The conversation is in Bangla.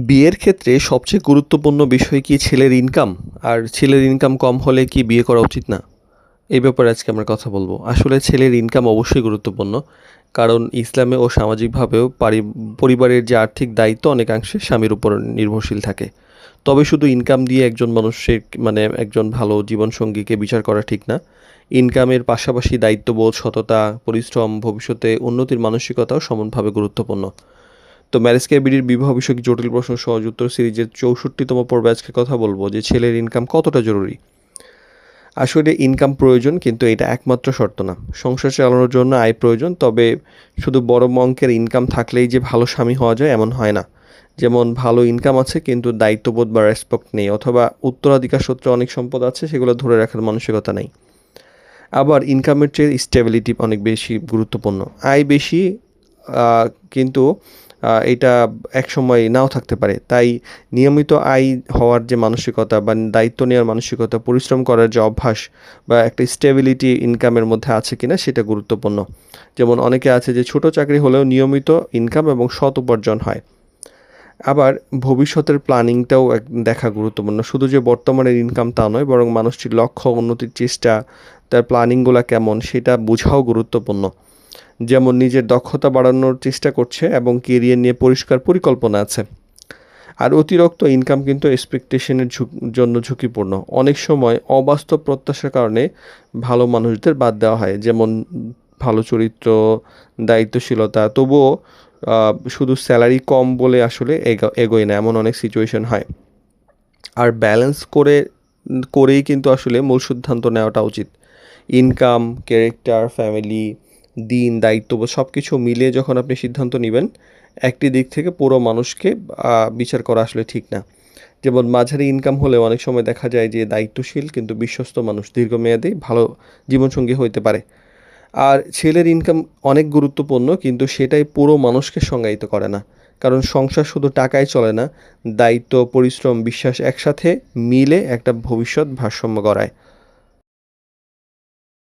বিয়ের ক্ষেত্রে সবচেয়ে গুরুত্বপূর্ণ বিষয় কি ছেলের ইনকাম? আর ছেলের ইনকাম কম হলে কি বিয়ে করা উচিত না? এই ব্যাপারে আজকে আমরা কথা বলব। আসলে ছেলের ইনকাম অবশ্যই গুরুত্বপূর্ণ। কারণ ইসলামে ও সামাজিকভাবেও পরিবারের যে আর্থিক দায়িত্ব অনেকাংশে স্বামীর উপর নির্ভরশীল থাকে। তবে শুধু ইনকাম দিয়ে একজন মানুষের একজন ভালো জীবনসঙ্গীকে বিচার করা ঠিক না। ইনকামের পাশাপাশি দায়িত্ববোধ, সততা, পরিশ্রম, ভবিষ্যতে উন্নতির মানসিকতাও সমানভাবে গুরুত্বপূর্ণ। তো ম্যারেজ ক্যাবিডির বিবাহ বিষয়ক জটিল প্রশ্ন সহজ উত্তর সিরিজের ৬৪তম পর্বে আজকে কথা বলবো যে ছেলের ইনকাম কতটা জরুরি। আসলে ইনকাম প্রয়োজন, কিন্তু এটা একমাত্র শর্ত না। সংসার চালানোর জন্য আয় প্রয়োজন, তবে শুধু বড় অঙ্কের ইনকাম থাকলেই যে ভালো স্বামী হওয়া যায় এমন হয় না। যেমন ভালো ইনকাম আছে কিন্তু দায়িত্ববোধ বা রেসপেক্ট নেই, অথবা উত্তরাধিকার সূত্রে অনেক সম্পদ আছে সেগুলো ধরে রাখার মানসিকতা নেই। আবার ইনকামের চেয়ে স্টেবিলিটি অনেক বেশি গুরুত্বপূর্ণ। আয় বেশি কিন্তু এটা একসময় নাও থাকতে পারে। তাই নিয়মিত আয় হওয়ার যে মানসিকতা বা দায়িত্ব নেওয়ার মানসিকতা, পরিশ্রম করার যে অভ্যাস বা একটা স্টেবিলিটি ইনকামের মধ্যে আছে কিনা সেটা গুরুত্বপূর্ণ। যেমন অনেকে আছে যে ছোট চাকরি হলেও নিয়মিত ইনকাম এবং সৎ উপার্জন হয়। আবার ভবিষ্যতের প্ল্যানিংটাও দেখা গুরুত্বপূর্ণ। শুধু যে বর্তমানের ইনকাম তা নয়, বরং মানুষটির লক্ষ্য, উন্নতির চেষ্টা, তার প্ল্যানিংগুলা কেমন সেটা বোঝাও গুরুত্বপূর্ণ। যেমন নিজের দক্ষতা বাড়ানোর চেষ্টা করছে এবং কেরিয়ার নিয়ে পরিষ্কার পরিকল্পনা আছে। আর অতিরিক্ত ইনকাম কিন্তু এক্সপেকটেশনের জন্য ঝুঁকিপূর্ণ। অনেক সময় অবাস্তব প্রত্যাশার কারণে ভালো মানুষদের বাদ দেওয়া হয়। যেমন ভালো চরিত্র, দায়িত্বশীলতা, তবুও শুধু স্যালারি কম বলে আসলে এগোয় না, এমন অনেক সিচুয়েশন হয়। আর ব্যালেন্স করেই কিন্তু আসলে মূল সিদ্ধান্ত নেওয়াটা উচিত। ইনকাম, ক্যারেক্টার, ফ্যামিলি, দিন, দায়িত্ববোধ সব কিছু মিলিয়ে যখন আপনি সিদ্ধান্ত নেবেন, একটি দিক থেকে পুরো মানুষকে বিচার করা আসলে ঠিক না। যেমন মাঝারি ইনকাম হলেও অনেক সময় দেখা যায় যে দায়িত্বশীল কিন্তু বিশ্বস্ত মানুষ দীর্ঘমেয়াদী ভালো জীবনসঙ্গী হইতে পারে। আর ছেলের ইনকাম অনেক গুরুত্বপূর্ণ, কিন্তু সেটাই পুরো মানুষকে সংজ্ঞায়িত করে না। কারণ সংসার শুধু টাকায় চলে না, দায়িত্ব, পরিশ্রম, বিশ্বাস একসাথে মিলে একটা ভবিষ্যৎ ভারসাম্য গড়ায়।